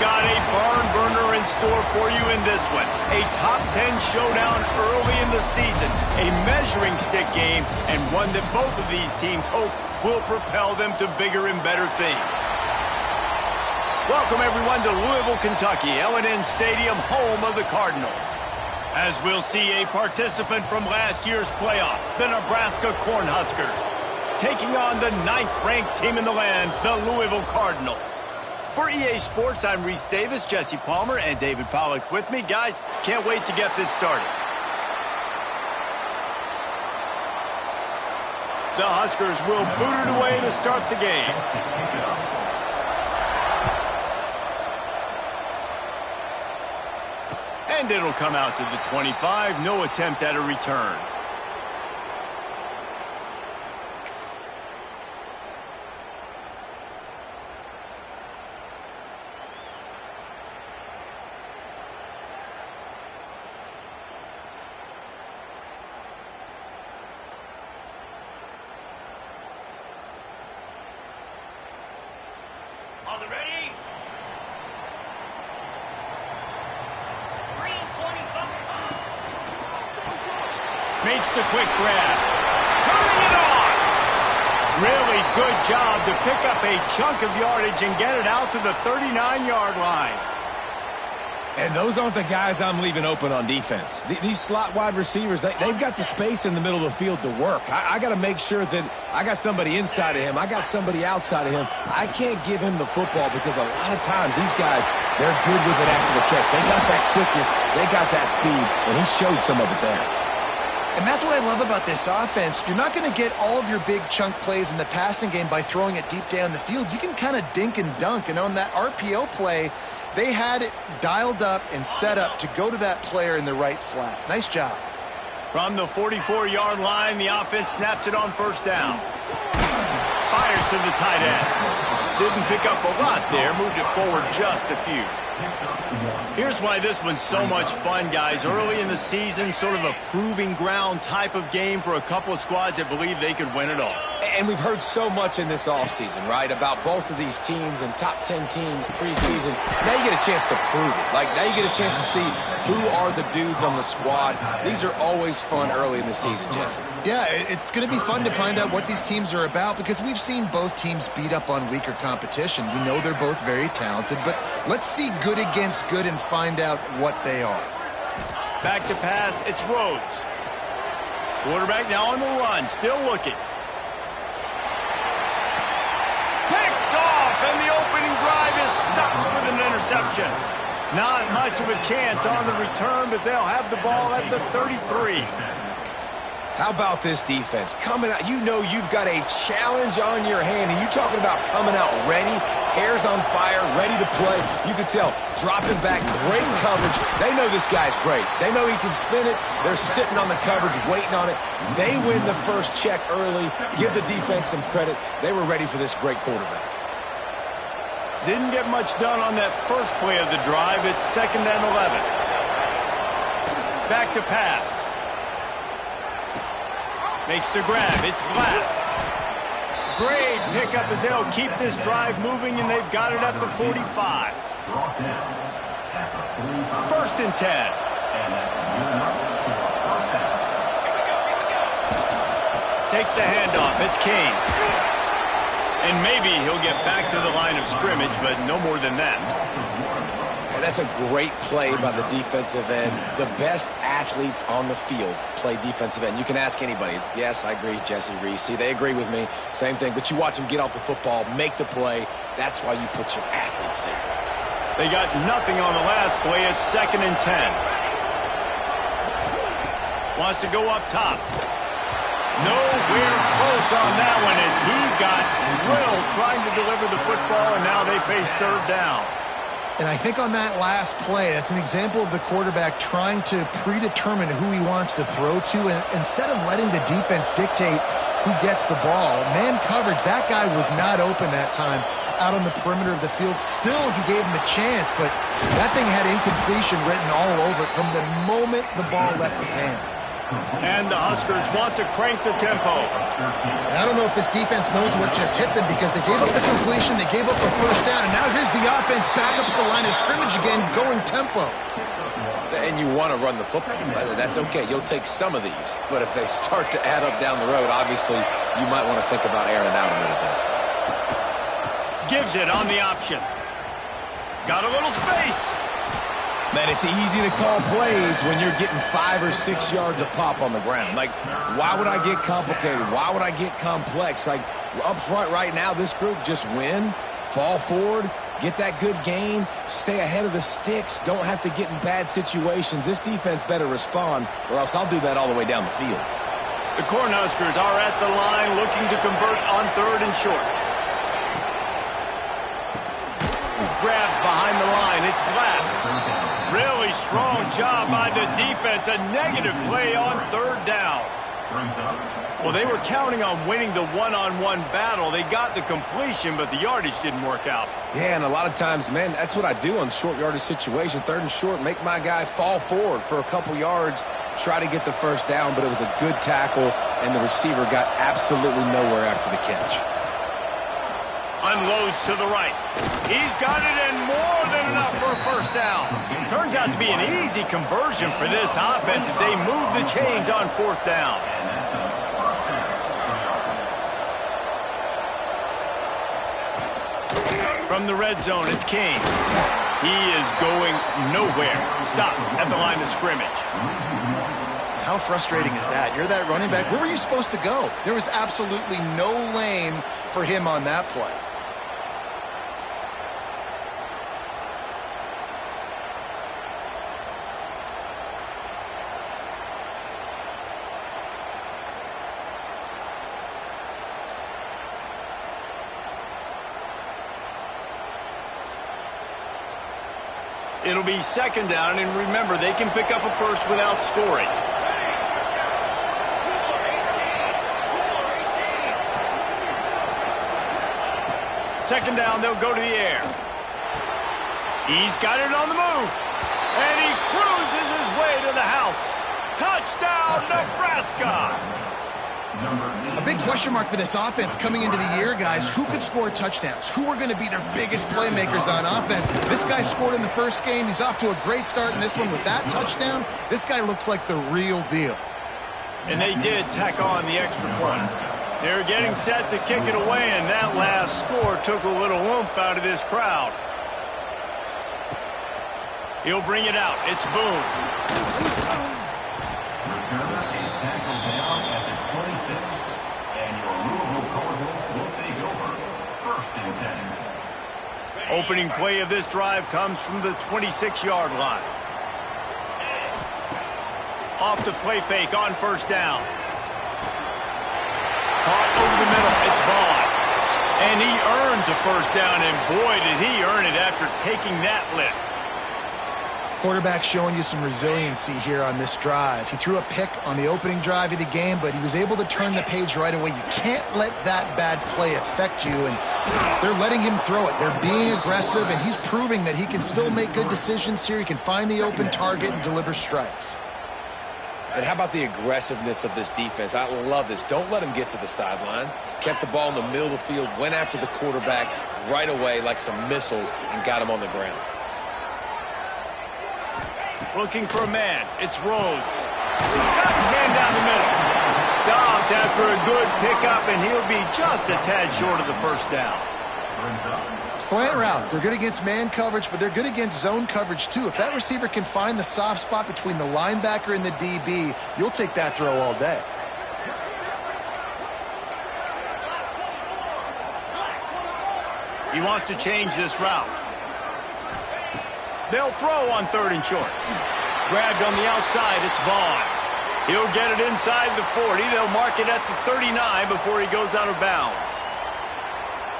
got a barn burner in store for you in this one. A top 10 showdown early in the season. A measuring stick game, and one that both of these teams hope will propel them to bigger and better things. Welcome, everyone, to Louisville, Kentucky, L&N Stadium, home of the Cardinals. As we'll see a participant from last year's playoff, the Nebraska Cornhuskers, taking on the 9th-ranked team in the land, the Louisville Cardinals. For EA Sports, I'm Reese Davis, Jesse Palmer, and David Pollack with me. Guys, can't wait to get this started. The Huskers will boot it away to start the game. And it'll come out to the 25. No attempt at a return. Are they ready? Makes the quick grab. Turning it on! Really good job to pick up a chunk of yardage and get it out to the 39-yard line. And those aren't the guys I'm leaving open on defense. These slot wide receivers, they've got the space in the middle of the field to work. I got to make sure that I got somebody inside of him. I got somebody outside of him. I can't give him the football because a lot of times these guys, they're good with it after the catch. They got that quickness. They got that speed, and he showed some of it there. And that's what I love about this offense. You're not going to get all of your big chunk plays in the passing game by throwing it deep down the field. You can kind of dink and dunk. And on that RPO play, they had it dialed up and set up to go to that player in the right flat. Nice job. From the 44-yard line, the offense snaps it on first down. Fires to the tight end. Didn't pick up a lot there. Moved it forward just a few. Here's why this one's so much fun, guys. Early in the season, sort of a proving ground type of game for a couple of squads that believe they could win it all. And we've heard so much in this offseason, right, about both of these teams and top 10 teams preseason. Now you get a chance to prove it. Like, now you get a chance to see who are the dudes on the squad. These are always fun early in the season, Jesse. Yeah, it's going to be fun to find out what these teams are about because we've seen both teams beat up on weaker competition. We know they're both very talented, but let's see good against good and find out what they are. Back to pass, it's Rhodes. Quarterback now on the run, still looking. Picked off, and the opening drive is stopped with an interception. Not much of a chance on the return, but they'll have the ball at the 33. How about this defense? Coming out, you know you've got a challenge on your hand, and you're talking about coming out ready, hairs on fire, ready to play. You can tell, dropping back, great coverage. They know this guy's great. They know he can spin it. They're sitting on the coverage, waiting on it. They win the first check early. Give the defense some credit. They were ready for this great quarterback. Didn't get much done on that first play of the drive. It's 2nd and 11. Back to pass. Makes the grab. It's Glass. Great pickup as they'll keep this drive moving, and they've got it at the 45. 1st and 10. Takes the handoff. It's King. And maybe he'll get back to the line of scrimmage, but no more than that. And that's a great play by the defensive end. The best athletes on the field play defensive end. You can ask anybody. Yes, I agree, Jesse, Reese. See, they agree with me. Same thing. But you watch them get off the football, make the play. That's why you put your athletes there. They got nothing on the last play. It's 2nd and 10. Wants to go up top. Nowhere close on that one as he got drilled trying to deliver the football, and now they face 3rd down. And I think on that last play, that's an example of the quarterback trying to predetermine who he wants to throw to, and instead of letting the defense dictate who gets the ball. Man coverage, that guy was not open that time out on the perimeter of the field. Still, he gave him a chance, but that thing had incompletion written all over it from the moment the ball left his hand. And the Huskers want to crank the tempo. And I don't know if this defense knows what just hit them because they gave up the completion. They gave up a first down, and now here's the offense back up at the line of scrimmage again, going tempo. And you want to run the football. That's okay. You'll take some of these. But if they start to add up down the road, obviously, you might want to think about airing it out a little bit. Gives it on the option. Got a little space. Man, it's easy to call plays when you're getting 5 or 6 yards a pop on the ground. Like, why would I get complicated? Why would I get complex? Like, up front right now, this group just win, fall forward, get that good gain, stay ahead of the sticks, don't have to get in bad situations. This defense better respond, or else I'll do that all the way down the field. The Cornhuskers are at the line looking to convert on 3rd and short. Grabbed behind the line. It's Glass. Really strong job by the defense. A negative play on 3rd down. Well, they were counting on winning the one-on-one battle. They got the completion, but the yardage didn't work out. Yeah, and a lot of times, man, that's what I do on short yardage situation. 3rd and short, make my guy fall forward for a couple yards, try to get the first down, but it was a good tackle, and the receiver got absolutely nowhere after the catch. Unloads to the right. He's got it, and more than enough for a first down. Turns out to be an easy conversion for this offense as they move the chains on 4th down. From the red zone, it's King. He is going nowhere. Stop at the line of scrimmage. How frustrating is that? You're that running back. Where were you supposed to go? There was absolutely no lane for him on that play. It'll be 2nd down, and remember, they can pick up a first without scoring. Second down, they'll go to the air. He's got it on the move, and he cruises his way to the house. Touchdown, Nebraska! A big question mark for this offense coming into the year, guys. Who could score touchdowns? Who are going to be their biggest playmakers on offense? This guy scored in the first game. He's off to a great start in this one with that touchdown. This guy looks like the real deal. And they did tack on the extra point. They're getting set to kick it away, and that last score took a little oomph out of this crowd. He'll bring it out. It's Boone. Returner is tackled down at the 26, and your Louisville Cardinals will take over 1st and 10. Opening play of this drive comes from the 26-yard line. Off the play fake on 1st down. Caught over the middle. It's Vaughn. And he earns a first down, and boy, did he earn it after taking that lift. Quarterback showing you some resiliency here on this drive. He threw a pick on the opening drive of the game, but he was able to turn the page right away. You can't let that bad play affect you, and they're letting him throw it. They're being aggressive, and he's proving that he can still make good decisions here. He can find the open target and deliver strikes. And how about the aggressiveness of this defense? I love this. Don't let him get to the sideline. Kept the ball in the middle of the field, went after the quarterback right away like some missiles, and got him on the ground. Looking for a man. It's Rhodes. Got his man down the middle. Stopped after a good pickup, and he'll be just a tad short of the first down. Slant routes, they're good against man coverage, but they're good against zone coverage too. If that receiver can find the soft spot between the linebacker and the DB, you'll take that throw all day. He wants to change this route. They'll throw on 3rd and short. Grabbed on the outside, it's Vaughn. He'll get it inside the 40. They'll mark it at the 39 before he goes out of bounds.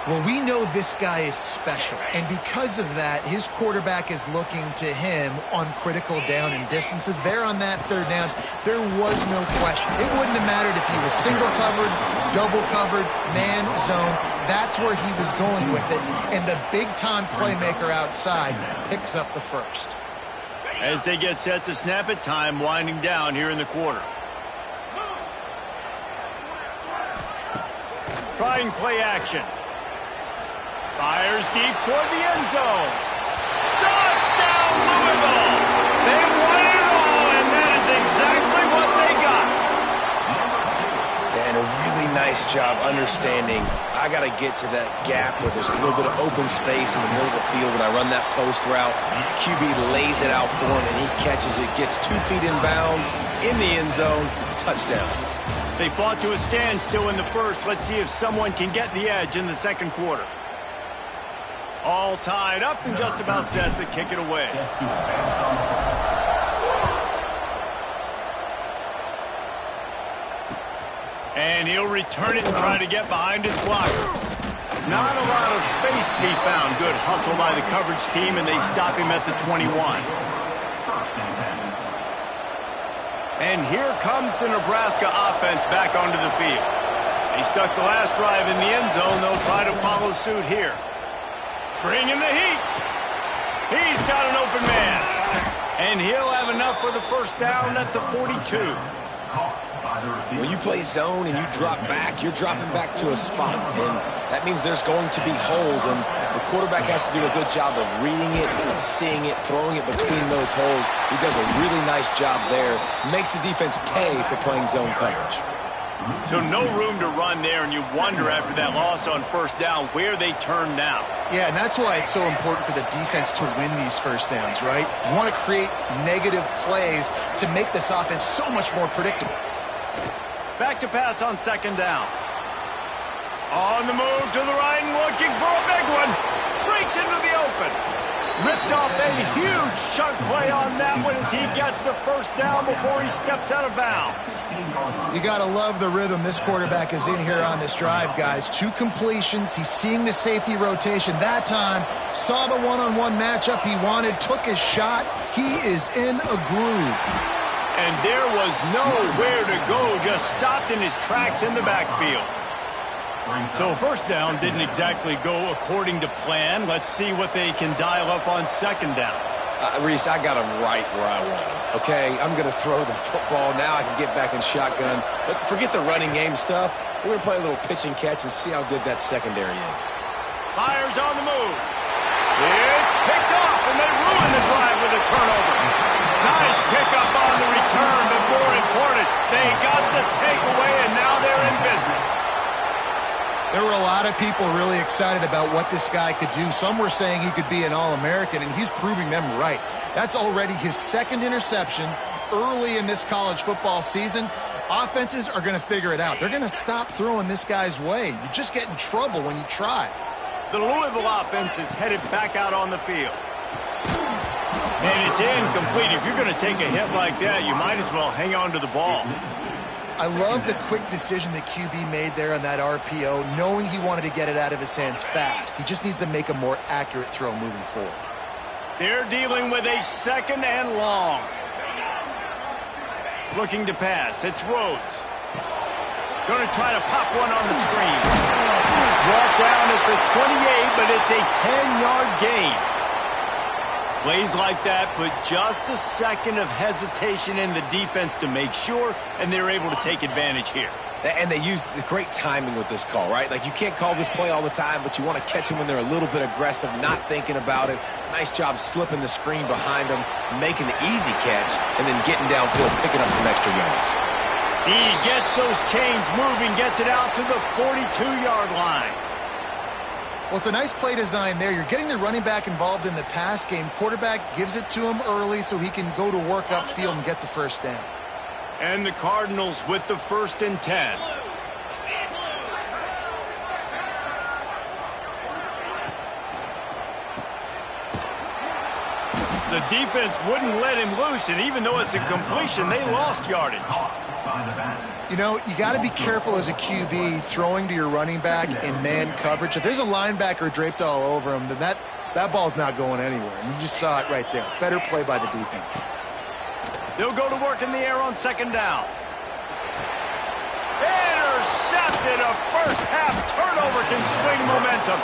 Well, we know this guy is special, and because of that, his quarterback is looking to him on critical down and distances. There on that 3rd down, there was no question. It wouldn't have mattered if he was single covered, double covered, man, zone. That's where he was going with it, and the big-time playmaker outside picks up the first. As they get set to snap it, time winding down here in the quarter. Trying play action. fires deep toward the end zone. Touchdown, Louisville! They won it all, and that is exactly what they got. And a really nice job understanding I got to get to that gap where there's a little bit of open space in the middle of the field when I run that post route. QB lays it out for him, and he catches it, gets 2 feet in bounds, in the end zone, touchdown. They fought to a standstill in the first. Let's see if someone can get the edge in the second quarter. All tied up and just about set to kick it away. And he'll return it and try to get behind his blockers. Not a lot of space to be found. Good hustle by the coverage team, and they stop him at the 21. And here comes the Nebraska offense back onto the field. They stuck the last drive in the end zone. They'll try to follow suit here. Bringing the heat. He's got an open man. And he'll have enough for the first down at the 42. When you play zone and you drop back, you're dropping back to a spot, and that means there's going to be holes, and the quarterback has to do a good job of reading it, seeing it, throwing it between those holes. He does a really nice job there, makes the defense pay for playing zone coverage. So no room to run there, and you wonder after that loss on first down where they turn now. Yeah, and that's why it's so important for the defense to win these first downs, right? You want to create negative plays to make this offense so much more predictable. Back to pass on second down. On the move to the right and looking for a big one. Breaks into the open. Ripped off a huge chunk play on that one as he gets the first down before he steps out of bounds. You got to love the rhythm this quarterback is in here on this drive, guys. 2 completions. He's seeing the safety rotation that time. Saw the one-on-one matchup he wanted. Took his shot. He is in a groove. And there was nowhere to go, just stopped in his tracks in the backfield. So first down didn't exactly go according to plan. Let's see what they can dial up on second down. Reese, I got him right where I want him, okay? I'm going to throw the football. Now I can get back in shotgun. Let's forget the running game stuff. We're going to play a little pitch and catch and see how good that secondary is. Fires on the move. It's picked off, and they ruin the drive with a turnover. Nice pickup on the return, but more important, they got the takeaway, and now they're in business. There were a lot of people really excited about what this guy could do. Some were saying he could be an All-American, and he's proving them right. That's already his 2nd interception early in this college football season. Offenses are going to figure it out. They're going to stop throwing this guy's way. You just get in trouble when you try. The Louisville offense is headed back out on the field. And it's incomplete. If you're going to take a hit like that, you might as well hang on to the ball. I love the quick decision that QB made there on that RPO, knowing he wanted to get it out of his hands fast. He just needs to make a more accurate throw moving forward. They're dealing with a 2nd and long. Looking to pass. It's Rhodes. Going to try to pop one on the screen. Brought down at the 28, but it's a 10-yard gain. Plays like that put just a second of hesitation in the defense to make sure, and they're able to take advantage here. And they use great timing with this call, right? Like, you can't call this play all the time, but you want to catch them when they're a little bit aggressive, not thinking about it. Nice job slipping the screen behind them, making the easy catch, and then getting downfield, picking up some extra yards. He gets those chains moving, gets it out to the 42-yard line. Well, it's a nice play design there. You're getting the running back involved in the pass game. Quarterback gives it to him early so he can go to work upfield and get the first down. And the Cardinals with the 1st and 10. The defense wouldn't let him loose, and even though it's a completion, they lost yardage. You know, you got to be careful as a QB throwing to your running back in man coverage. If there's a linebacker draped all over him, then that ball's not going anywhere. And you just saw it right there. Better play by the defense. They'll go to work in the air on second down. Intercepted. A first-half turnover can swing momentum.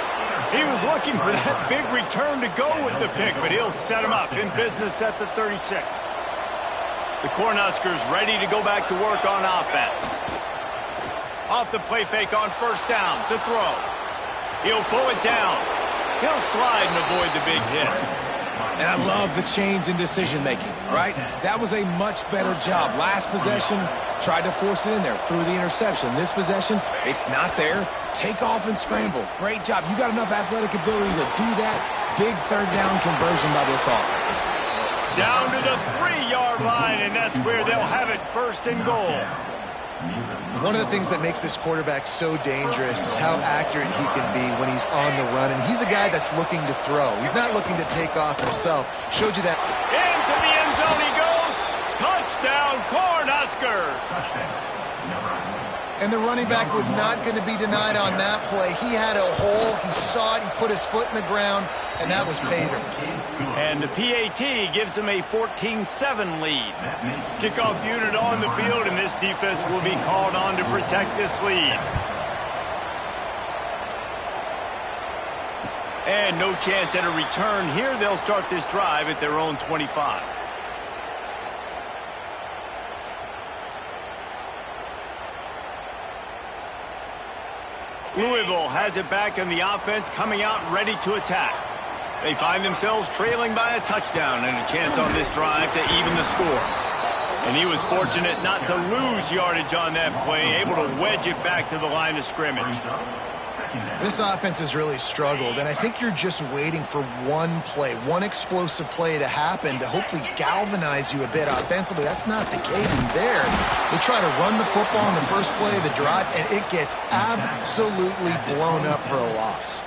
He was looking for that big return to go with the pick, but he'll set him up in business at the 36. The Cornhuskers ready to go back to work on offense. Off the play fake on first down to throw. He'll pull it down. He'll slide and avoid the big hit. And I love the change in decision-making, right? That was a much better job. Last possession, tried to force it in there, threw the interception. This possession, it's not there. Take off and scramble. Great job. You got enough athletic ability to do that. Big third down conversion by this offense. Down to the 3-yard line, and that's where they'll have it, first and goal. One of the things that makes this quarterback so dangerous is how accurate he can be when he's on the run. And he's a guy that's looking to throw. He's not looking to take off himself. Showed you that. Into the end zone he goes. Touchdown, Cornhuskers. And the running back was not going to be denied on that play. He had a hole. He saw it. He put his foot in the ground, and that was pay dirt. And the PAT gives them a 14-7 lead. Kickoff unit on the field, and this defense will be called on to protect this lead. And no chance at a return here. They'll start this drive at their own 25. Louisville has it back in the offense, coming out ready to attack. They find themselves trailing by a touchdown and a chance on this drive to even the score. And he was fortunate not to lose yardage on that play, able to wedge it back to the line of scrimmage. This offense has really struggled, and I think you're just waiting for one play, one explosive play to happen to hopefully galvanize you a bit offensively. That's not the case in there. They try to run the football in the first play of the drive, and it gets absolutely blown up for a loss.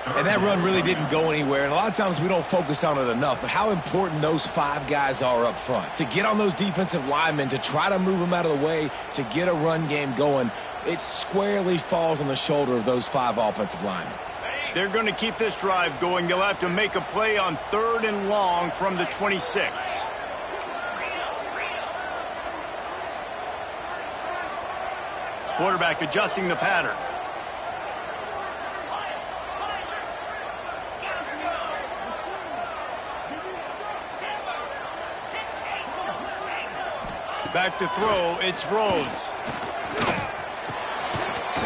And that run really didn't go anywhere, and a lot of times we don't focus on it enough, but how important those 5 guys are up front. To get on those defensive linemen, to try to move them out of the way, to get a run game going, it squarely falls on the shoulder of those 5 offensive linemen. They're going to keep this drive going. They'll have to make a play on 3rd and long from the 26. Quarterback adjusting the pattern. Back to throw, it's Rhodes.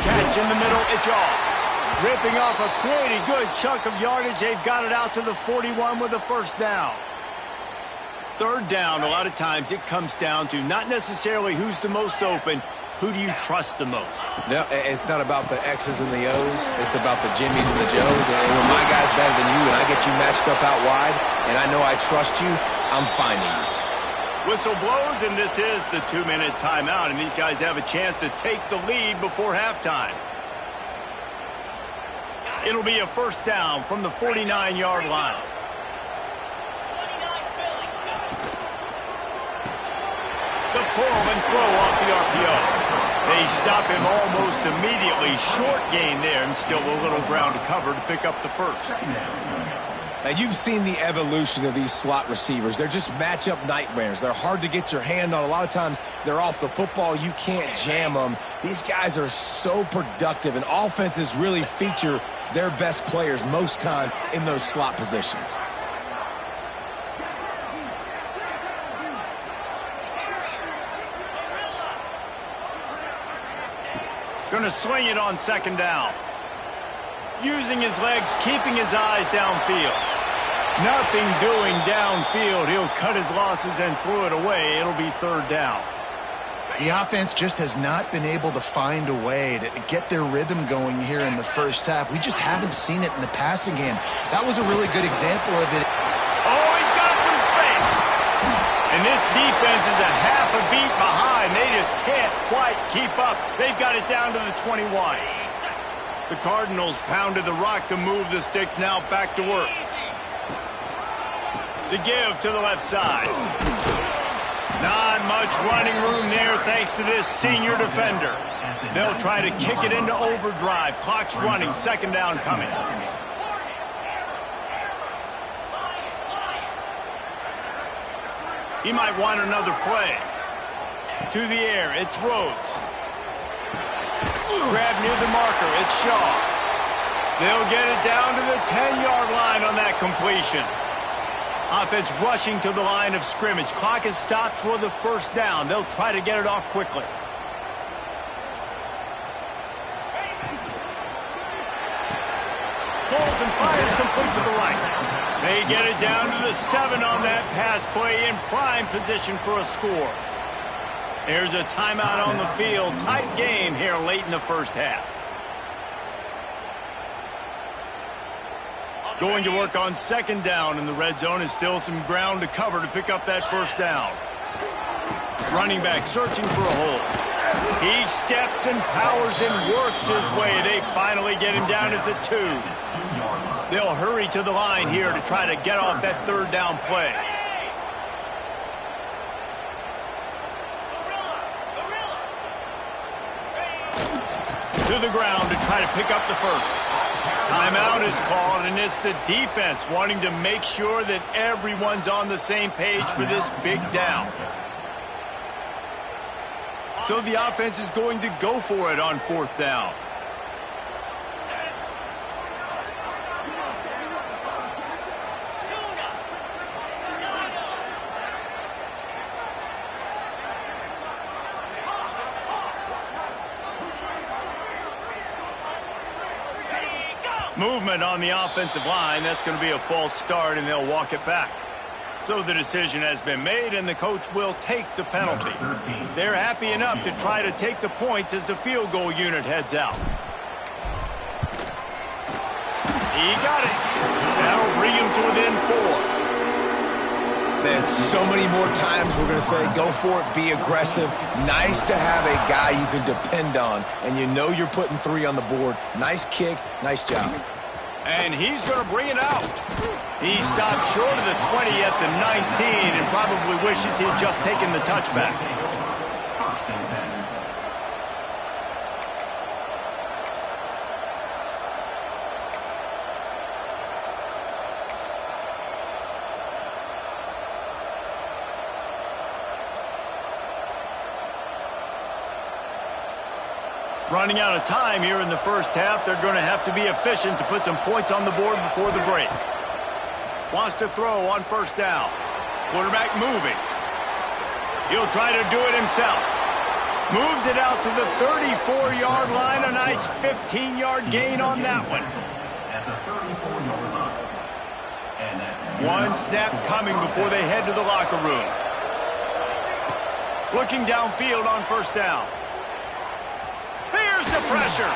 Catch in the middle, it's off. Ripping off a pretty good chunk of yardage. They've got it out to the 41 with a first down. 3rd down, a lot of times it comes down to not necessarily who's the most open, who do you trust the most? No, it's not about the X's and the O's. It's about the Jimmies and the Joes. And when my guy's better than you and I get you matched up out wide and I know I trust you, I'm finding you. Whistle blows, and this is the 2-minute timeout, and these guys have a chance to take the lead before halftime. It'll be a first down from the 49-yard line. The pull and throw off the RPO. They stop him almost immediately. Short gain there, and still a little ground to cover to pick up the first. Now, you've seen the evolution of these slot receivers. They're just matchup nightmares. They're hard to get your hand on. A lot of times, they're off the football. You can't jam them. These guys are so productive, and offenses really feature their best players most time in those slot positions. Going to swing it on 2nd down. Using his legs, keeping his eyes downfield. Nothing doing downfield. He'll cut his losses and throw it away. It'll be 3rd down. The offense just has not been able to find a way to get their rhythm going here in the first half. We just haven't seen it in the passing game. That was a really good example of it. Oh, he's got some space. And this defense is a half a beat behind. They just can't quite keep up. They've got it down to the 21. The Cardinals pounded the rock to move the sticks. Now back to work. The give to the left side. Not much running room there thanks to this senior defender. They'll try to kick it into overdrive. Clock's running. 2nd down coming. He might want another play. To the air, it's Rhodes. Grab near the marker, it's Shaw. They'll get it down to the 10-yard line on that completion. Offense rushing to the line of scrimmage. Clock is stopped for the first down. They'll try to get it off quickly. Pulled throws and fires complete to the right. They get it down to the 7 on that pass play, in prime position for a score. There's a timeout on the field. Tight game here late in the first half. Going to work on second down in the red zone, is still some ground to cover to pick up that first down. Running back searching for a hole. He steps and powers and works his way. They finally get him down at the 2. They'll hurry to the line here to try to get off that third down play. To the ground to try to pick up the first. Timeout is called, and it's the defense wanting to make sure that everyone's on the same page for this big down. So the offense is going to go for it on fourth down. Movement on the offensive line. That's going to be a false start, and they'll walk it back. So the decision has been made, and the coach will take the penalty. They're happy enough to try to take the points as the field goal unit heads out. He got it. That'll bring him to within 4. Man, so many more times we're going to say, go for it, be aggressive. Nice to have a guy you can depend on, and you know you're putting 3 on the board. Nice kick, nice job. And he's going to bring it out. He stopped short of the 20 at the 19 and probably wishes he had just taken the touchback. First and 10. Running out of time here in the first half. They're going to have to be efficient to put some points on the board before the break. Wants to throw on first down. Quarterback moving. He'll try to do it himself. Moves it out to the 34-yard line. A nice 15-yard gain on that one. At the 34-yard line. And that's One snap coming before they head to the locker room. Looking downfield on first down. Here's the pressure.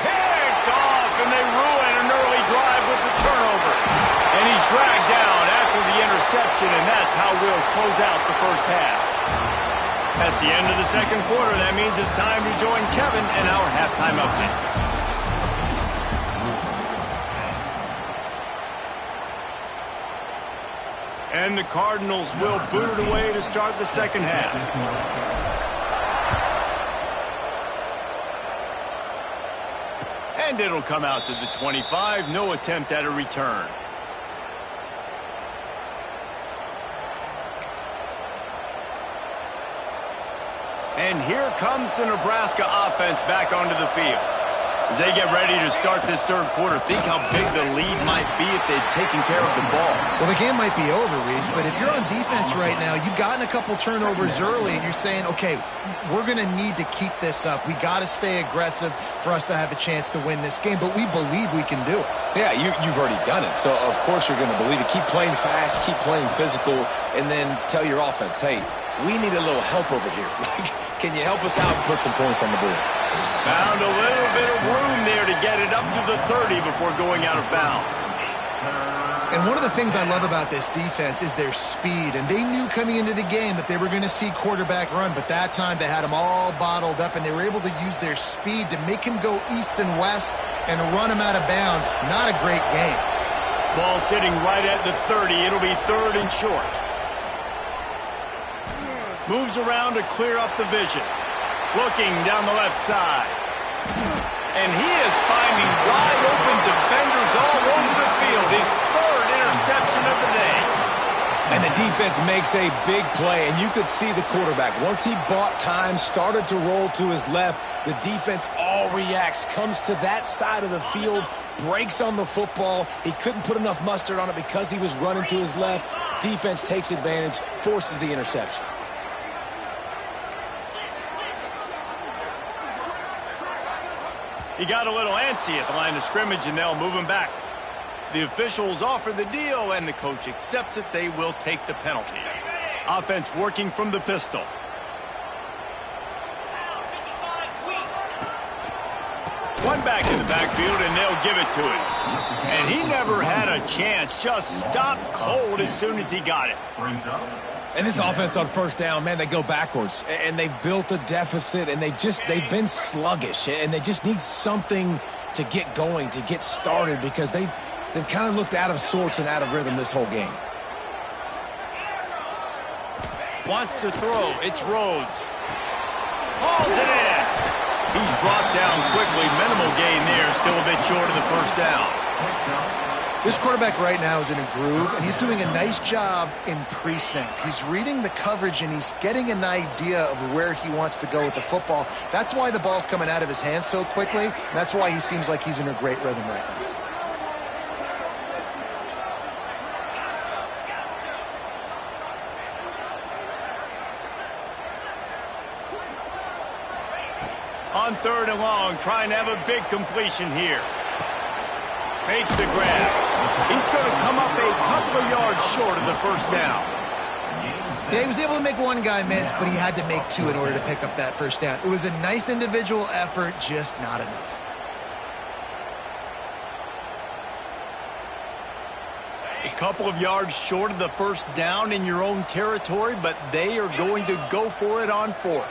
Picked off, and they ruin an early drive with the turnover. And he's dragged down after the interception, and that's how we'll close out the first half. That's the end of the second quarter. That means it's time to join Kevin in our halftime update. And the Cardinals will boot it away to start the second half. And it'll come out to the 25. No attempt at a return. And here comes the Nebraska offense back onto the field. As they get ready to start this third quarter, think how big the lead might be if they'd taken care of the ball. Well, the game might be over, Reese, but if you're on defense right now, you've gotten a couple turnovers early, and you're saying, okay, we're going to need to keep this up. We got to stay aggressive for us to have a chance to win this game, but we believe we can do it. Yeah, you've already done it, so of course you're going to believe it. Keep playing fast, keep playing physical, and then tell your offense, hey, we need a little help over here. Can you help us out and put some points on the board? Found a little bit of room there to get it up to the 30 before going out of bounds. And one of the things I love about this defense is their speed. And they knew coming into the game that they were going to see quarterback run, but that time they had him all bottled up, and they were able to use their speed to make him go east and west and run him out of bounds. Not a great game. Ball sitting right at the 30. It'll be third and short. Moves around to clear up the vision. Looking down the left side. And he is finding wide open defenders all over the field. His third interception of the day. And the defense makes a big play, and you could see the quarterback. Once he bought time, started to roll to his left, the defense all reacts, comes to that side of the field, breaks on the football. He couldn't put enough mustard on it because he was running to his left. Defense takes advantage, forces the interception. He got a little antsy at the line of scrimmage, and they'll move him back. The officials offer the deal, and the coach accepts it. They will take the penalty. Offense working from the pistol. One back in the backfield, and they'll give it to him. And he never had a chance. Just stopped cold as soon as he got it. And this offense on first down, man, they go backwards. And they've built a deficit, and they've been sluggish. And they just need something to get going, to get started, because they've kind of looked out of sorts and out of rhythm this whole game. Wants to throw. It's Rhodes. Hauls it in. He's brought down quickly. Minimal gain there. Still a bit short of the first down. This quarterback right now is in a groove, and he's doing a nice job in pre-snap. He's reading the coverage, and he's getting an idea of where he wants to go with the football. That's why the ball's coming out of his hands so quickly, and that's why he seems like he's in a great rhythm right now. On 3rd and long, trying to have a big completion here. Makes the grab. He's going to come up a couple of yards short of the first down. Yeah, he was able to make one guy miss, but he had to make two in order to pick up that first down. It was a nice individual effort, just not enough. A couple of yards short of the first down in your own territory, but they are going to go for it on 4th.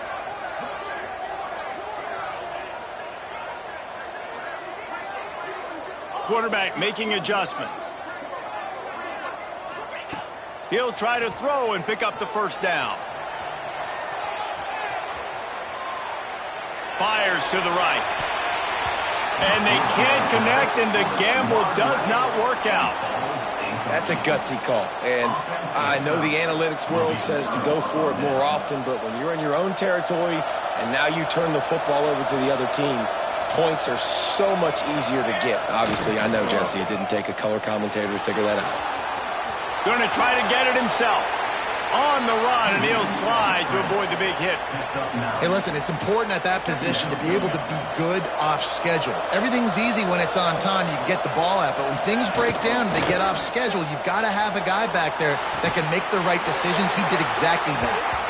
Quarterback making adjustments. He'll try to throw and pick up the first down. Fires to the right. And they can't connect, and the gamble does not work out. That's a gutsy call. And I know the analytics world says to go for it more often, but when you're in your own territory and now you turn the football over to the other team, points are so much easier to get. Obviously, I know, Jesse, it didn't take a color commentator to figure that out. Going to try to get it himself. On the run, and he'll slide to avoid the big hit. Hey, listen, it's important at that position to be able to be good off schedule. Everything's easy when it's on time. You can get the ball out, but when things break down and they get off schedule, you've got to have a guy back there that can make the right decisions. He did exactly that.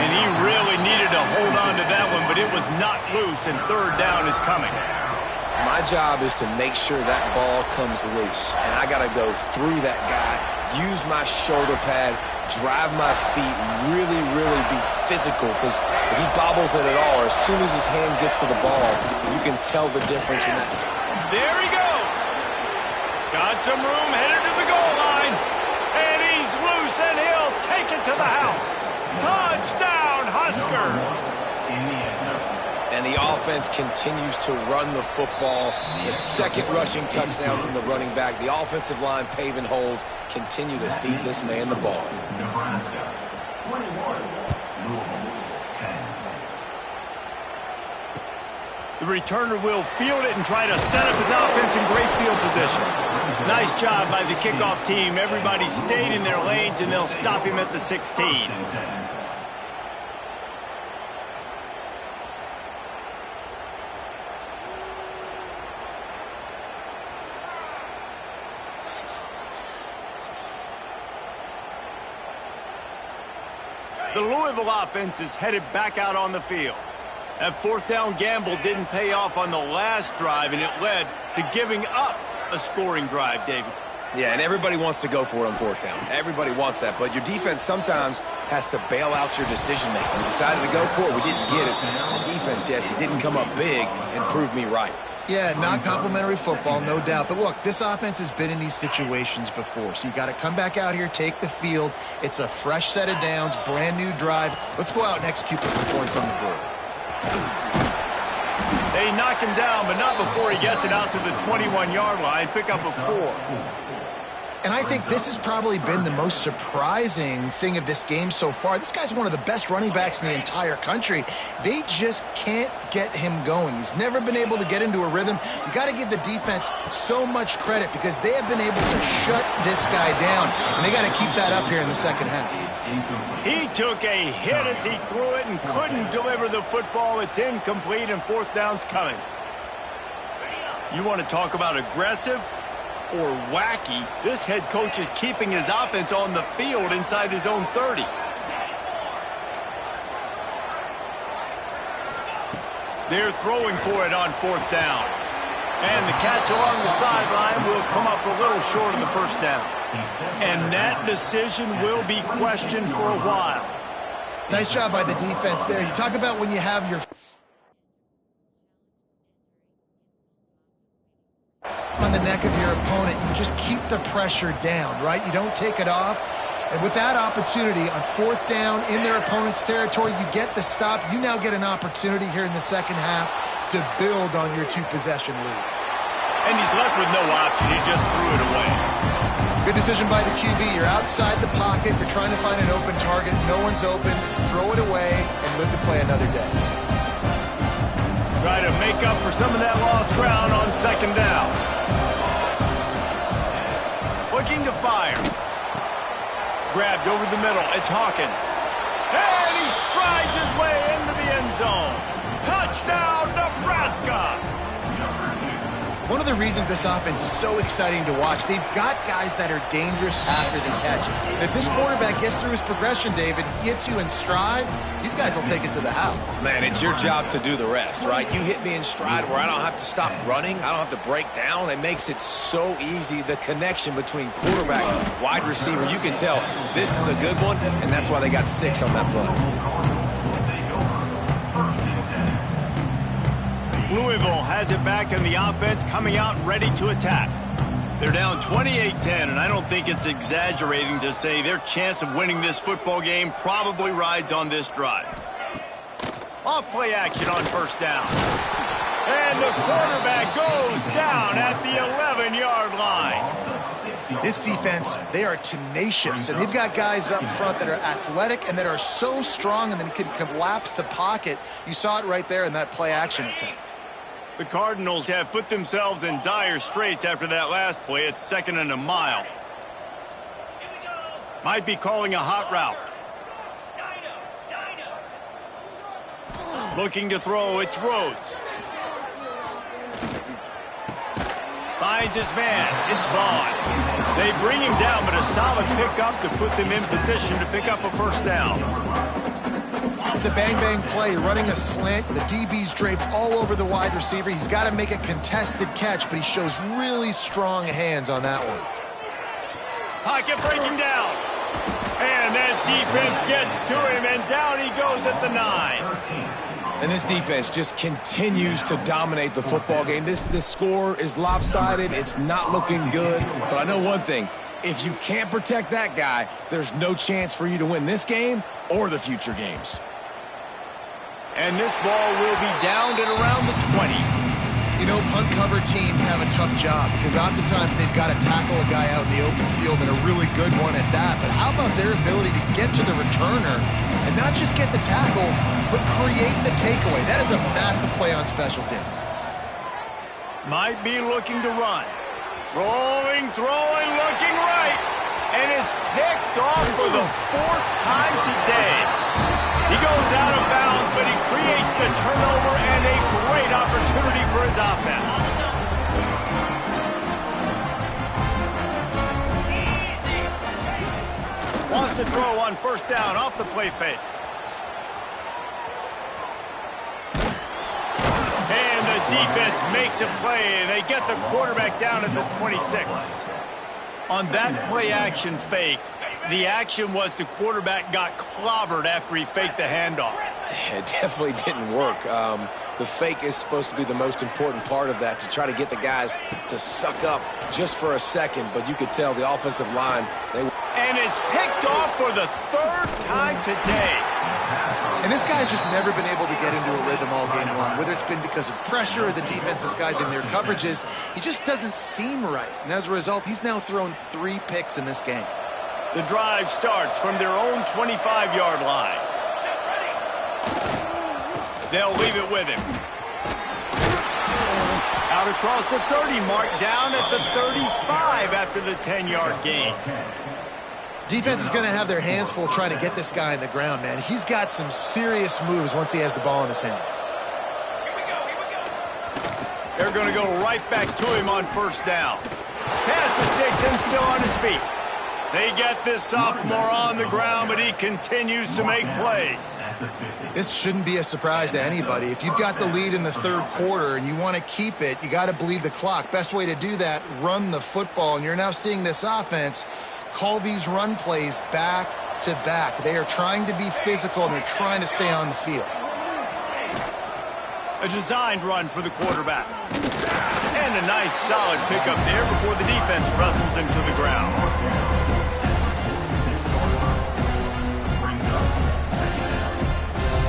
And he really needed to hold on to that one, but it was not loose, and 3rd down is coming. My job is to make sure that ball comes loose, and I got to go through that guy, use my shoulder pad, drive my feet, really, really be physical, because if he bobbles it at all, or as soon as his hand gets to the ball, you can tell the difference in that. There he goes. Got some room, headed to the goal line, and he's loose, and he'll take it to the house. Touchdown, Huskers! And the offense continues to run the football. The second rushing touchdown from the running back. The offensive line paving holes, continue to feed this man the ball. Nebraska, 21, Louisville, 10. The returner will field it and try to set up his offense in great field position. Nice job by the kickoff team. Everybody stayed in their lanes, and they'll stop him at the 16. The Louisville offense is headed back out on the field. That 4th down gamble didn't pay off on the last drive, and it led to giving up a scoring drive, David. Yeah, and everybody wants to go for it on 4th down. Everybody wants that, but your defense sometimes has to bail out your decision-making. We decided to go for it. We didn't get it. The defense, Jesse, didn't come up big and prove me right. Yeah, not complimentary football, no doubt. But look, this offense has been in these situations before. So you got to come back out here, take the field. It's a fresh set of downs, brand new drive. Let's go out and execute with some points on the board. They knock him down, but not before he gets it out to the 21-yard line. Pick up a 4. And I think this has probably been the most surprising thing of this game so far. This guy's one of the best running backs in the entire country. They just can't get him going. He's never been able to get into a rhythm. You got to give the defense so much credit because they have been able to shut this guy down, and they got to keep that up here in the second half. He took a hit as he threw it and couldn't deliver the football. It's incomplete, and 4th down's coming. You want to talk about aggressive or wacky? This head coach is keeping his offense on the field inside his own 30. They're throwing for it on 4th down. And the catch along the sideline will come up a little short of the first down. And that decision will be questioned for a while. Nice job by the defense there. You talk about when you have your on the neck of your opponent, you just keep the pressure down, right? You don't take it off. And with that opportunity on 4th down in their opponent's territory, you get the stop. You now get an opportunity here in the second half to build on your 2-possession lead. And he's left with no option. He just threw it away. Good decision by the QB. You're outside the pocket. You're trying to find an open target. No one's open. Throw it away and live to play another day. Try to make up for some of that lost ground on 2nd down. Looking to fire. Grabbed over the middle. It's Hawkins. And he strides his way into the end zone. Touchdown, Nebraska! One of the reasons this offense is so exciting to watch, they've got guys that are dangerous after the catch. And if this quarterback gets through his progression, David, he hits you in stride, these guys will take it to the house. Man, it's your job to do the rest, right? You hit me in stride where I don't have to stop running. I don't have to break down. It makes it so easy, the connection between quarterback and wide receiver. You can tell this is a good one, and that's why they got 6 on that play. Louisville has it back in the offense, coming out ready to attack. They're down 28-10, and I don't think it's exaggerating to say their chance of winning this football game probably rides on this drive. Off-play action on 1st down. And the quarterback goes down at the 11-yard line. This defense, they are tenacious, and they've got guys up front that are athletic and that are so strong and then can collapse the pocket. You saw it right there in that play-action attempt. The Cardinals have put themselves in dire straits after that last play. It's 2nd and a mile. Might be calling a hot route. Looking to throw, it's Rhodes. Finds his man, it's Vaughn. They bring him down, but a solid pickup to put them in position to pick up a 1st down. It's a bang-bang play, running a slant. The DB's draped all over the wide receiver. He's got to make a contested catch, but he shows really strong hands on that one. Pocket breaking down. And that defense gets to him, and down he goes at the 9. And this defense just continues to dominate the football game. This score is lopsided. It's not looking good. But I know one thing. If you can't protect that guy, there's no chance for you to win this game or the future games. And this ball will be downed at around the 20. You know, punt cover teams have a tough job because oftentimes they've got to tackle a guy out in the open field and a really good one at that. But how about their ability to get to the returner and not just get the tackle, but create the takeaway? That is a massive play on special teams. Might be looking to run. Rolling, throwing, looking right. And it's picked off for the 4th time today. He goes out of bounds, but he creates the turnover and a great opportunity for his offense. Wants to throw on 1st down off the play fake. And the defense makes a play, and they get the quarterback down at the 26. On that play-action fake, the action was the quarterback got clobbered after he faked the handoff. It definitely didn't work. The fake is supposed to be the most important part of that, to try to get the guys to suck up just for a second. But you could tell the offensive line, and it's picked off for the 3rd time today. And this guy's just never been able to get into a rhythm all game long, whether it's been because of pressure or the defense disguising their coverages. He just doesn't seem right. And as a result, he's now thrown 3 picks in this game. The drive starts from their own 25-yard line. They'll leave it with him. Out across the 30 mark, down at the 35 after the 10-yard gain. Defense is going to have their hands full trying to get this guy in the ground, man. He's got some serious moves once he has the ball in his hands. They're going to go right back to him on first down. Pass the sticks and still on his feet. They get this sophomore on the ground, but he continues to make plays. This shouldn't be a surprise to anybody. If you've got the lead in the third quarter and you want to keep it, you got to bleed the clock. Best way to do that, run the football. And you're now seeing this offense call these run plays back to back. They are trying to be physical, and they're trying to stay on the field. A designed run for the quarterback. And a nice solid pickup there before the defense wrestles him to the ground.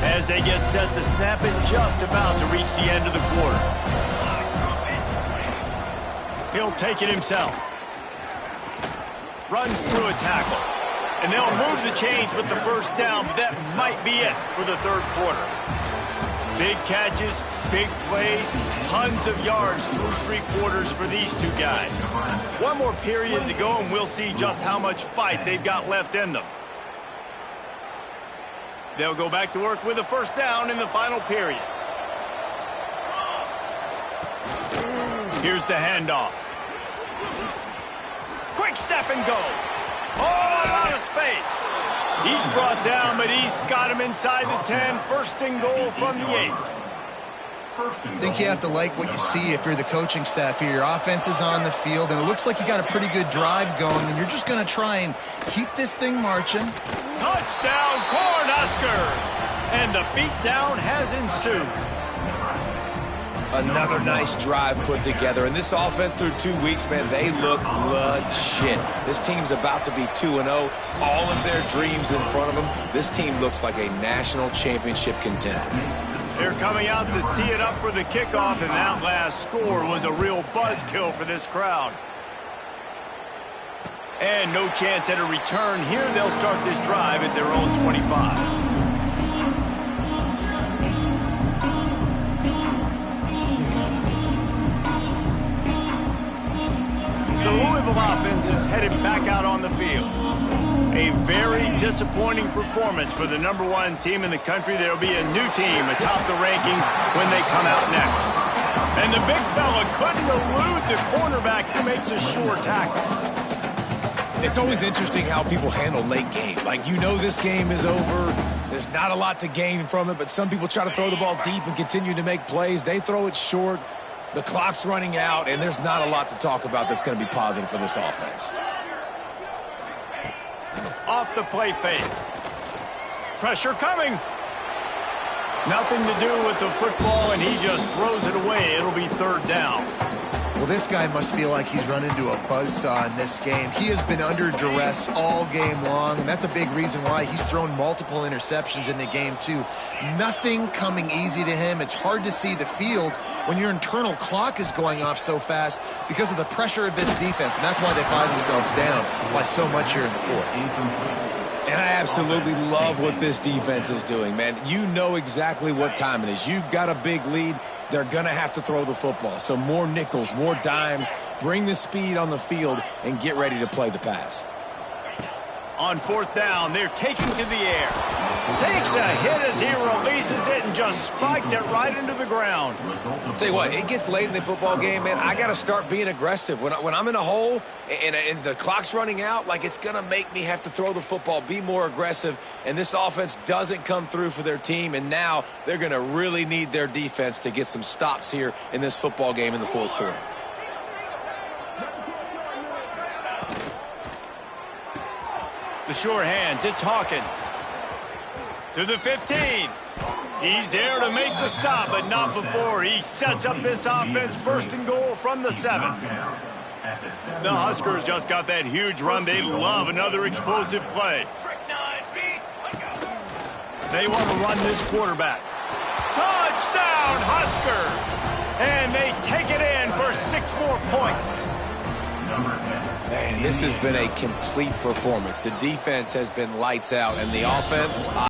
As they get set to snap it, just about to reach the end of the quarter. He'll take it himself. Runs through a tackle. And they'll move the chains with the first down. That might be it for the third quarter. Big catches, big plays, tons of yards through three quarters for these two guys. One more period to go, and we'll see just how much fight they've got left in them. They'll go back to work with a first down in the final period. Here's the handoff. Quick step and go. Oh, a lot of space. He's brought down, but he's got him inside the 10. First and goal from the 8. I think you have to like what you see if you're the coaching staff here. Your offense is on the field, and it looks like you got a pretty good drive going, and you're just going to try and keep this thing marching. Touchdown, Cornhuskers! And the beatdown has ensued. Another nice drive put together. And this offense through 2 weeks, man, they look legit. This team's about to be 2-0. All of their dreams in front of them. This team looks like a national championship contender. They're coming out to tee it up for the kickoff, and that last score was a real buzzkill for this crowd. And no chance at a return here. They'll start this drive at their own 25. The Louisville offense is headed back out on the field. A very disappointing performance for the #1 team in the country. There'll be a new team atop the rankings when they come out next. And the big fella couldn't elude the cornerback who makes a sure tackle. It's always interesting how people handle late game. Like, you know this game is over. There's not a lot to gain from it, but some people try to throw the ball deep and continue to make plays. They throw it short. The clock's running out, and there's not a lot to talk about that's going to be positive for this offense. Off the play fake. Pressure coming. Nothing to do with the football, and he just throws it away. It'll be third down. Well, this guy must feel like he's run into a buzzsaw in this game. He has been under duress all game long, and that's a big reason why he's thrown multiple interceptions in the game, too. Nothing coming easy to him. It's hard to see the field when your internal clock is going off so fast because of the pressure of this defense, and that's why they find themselves down by so much here in the fourth. And I absolutely love what this defense is doing, man. You know exactly what time it is. You've got a big lead. They're going to have to throw the football. So more nickels, more dimes, bring the speed on the field, and get ready to play the pass. On fourth down, they're taking to the air. Takes a hit as he releases it and just spiked it right into the ground. Tell you what, it gets late in the football game, man. I got to start being aggressive. When I'm in a hole and the clock's running out, like, it's going to make me have to throw the football, be more aggressive, and this offense doesn't come through for their team, and now they're going to really need their defense to get some stops here in this football game in the fourth quarter. The sure hands, it's Hawkins. To the 15. He's there to make the stop, but not before. He sets up this offense first and goal from the 7. The Huskers just got that huge run. They love another explosive play. They want to run this quarterback. Touchdown, Huskers! And they take it in for 6 more points. Man, this has been a complete performance. The defense has been lights out, and the offense...